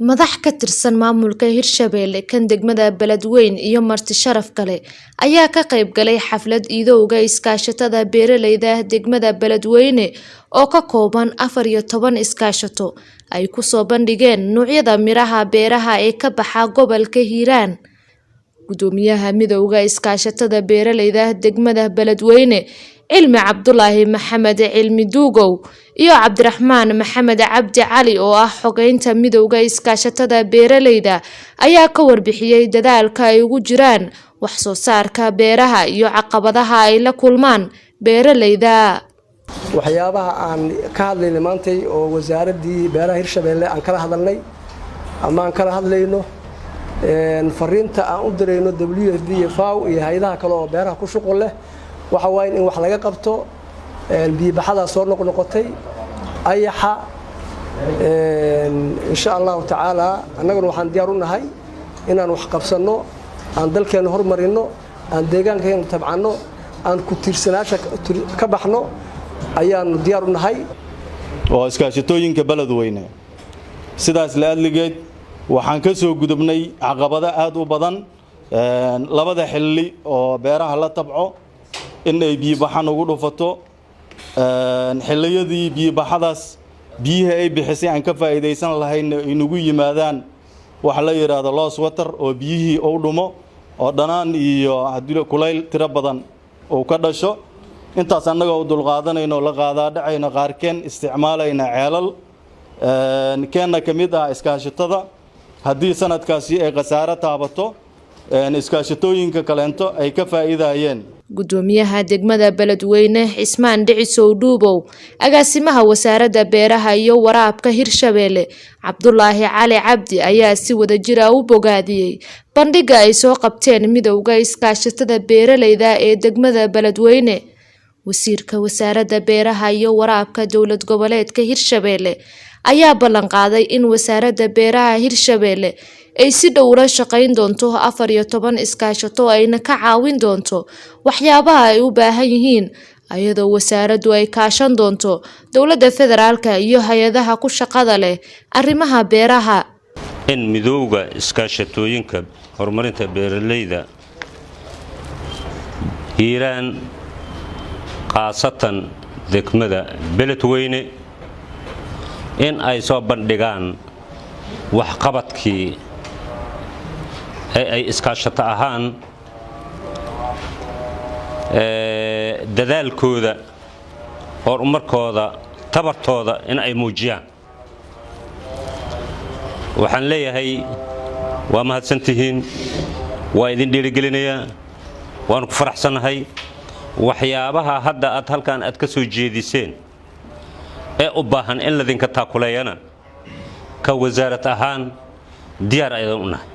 madax ka tirsan maamulka Hirshabelle kan degmada Beledweyne iyo marti sharaf kale ayaa ka qayb galay xaflad idowga iskaashatada beeralayda degmada Beledweyne oo ka kooban 14 iskaashato ay ku soo bandhigeen noocyada miraha beeraha ee ka baxa gobolka Hiiraan. Gudoomiyaha midowga iskaashatada beeralayda degmada Beledweyne Cilmi Cabdullaahi Maxamed Cilmi Duugow iyo Cabdiraxmaan Maxamed Cabdi Cali oo ah xogeynta midowga iskaashatada beeralayda ayaa ka warbixiyay dadaalka ay ugu jiraan wax soo saarka beeraha iyo caqabadaha ay la kulmaan beeralayda. waxyaabaha aan ka hadlaynay maanta oo wasaaradii beeraha Hirshabelle aan kala hadalnay ama aan kala hadlayno fariinta aan u direyno WFP iyo FAO iyo hay'adaha kale oo beeraha ku shaqo leh waxa waay in wax laga qabto biyo baxada soo noqnoqotay ayaxa insha Allah ta'ala annaguna waxaan diyaar u nahay inaan wax qabsano aan dalkeena horumarino aan deegaankeena tabcano aan ku tiirsanaasha ka baxno ayaan diyaar u nahay oo iskaashatooyinka Beledweyne sidaas la adligeed waxaan ka soo gudubnay caqabado aad u badan labada xilli oo beeraha la tabco in ay biyo baxan ugu dhufato xilliyadii biyo baxadaas biyaha ay bixisay aan ka faa'iideysan lahayn inugu yimaadaan wax la yiraahdo loss water oo biyihii u dhumo oo dhanaan iyo hadii kulayl tiro badan oo ka dhasho intaas annaga u dulqaadanayno la qaadaa dhacayna qaarkeen isticmaalayna ceelal keena kamid ah iskaashatada haddii sanadkaasi ay khasaaro taabato iskaashatooyinka kaleento ay ka faa'iidayeen. Gudoomiyaha degmada Beledweyne Cismaan Dhicisow Duubow agaasimaha wasaaradda beeraha iyo waraabka Hirshabelle Cabdullaahi Cali Cabdi ayaa si wadajir ah u bogaadiyay bandhiga ay soo qabteen midowga iskaashatada beeralayda ee degmada Beledweyne. Wasiirka wasaaradda beeraha iyo waraabka dowlad goboleedka Hirshabelle ayaa ballan qaaday in wasaaradda beeraha Hirshabelle ay si dhow ula shaqeyn doonto 14 iskaashato ayna ka caawin doonto waxyaabaha ay u baahan yihiin ayadoo wasaaraddu ay kaashan doonto dowladda federaalka iyo hay'adaha ku shaqada leh arrimaha beeraha. in midowga iskaashatooyinka horumarinta beeralayda Hiiraan qaasatan degmada Beledweyne in ay soo bandhigaan wax qabadkii ay iskaashato ahaan dadaalkooda horumarkooda tabartooda in ay muujiyaan. waxaan leeyahay waa mahadsantihiin waa idin dhiirigelinayaa waan ku faraxsanahay waxyaabaha hadda aad halkaan aad ka soo jeediseen ee u baahan in la idinka taakuleeyana ka wasaarad ahaan diyaar ayaan u nahay.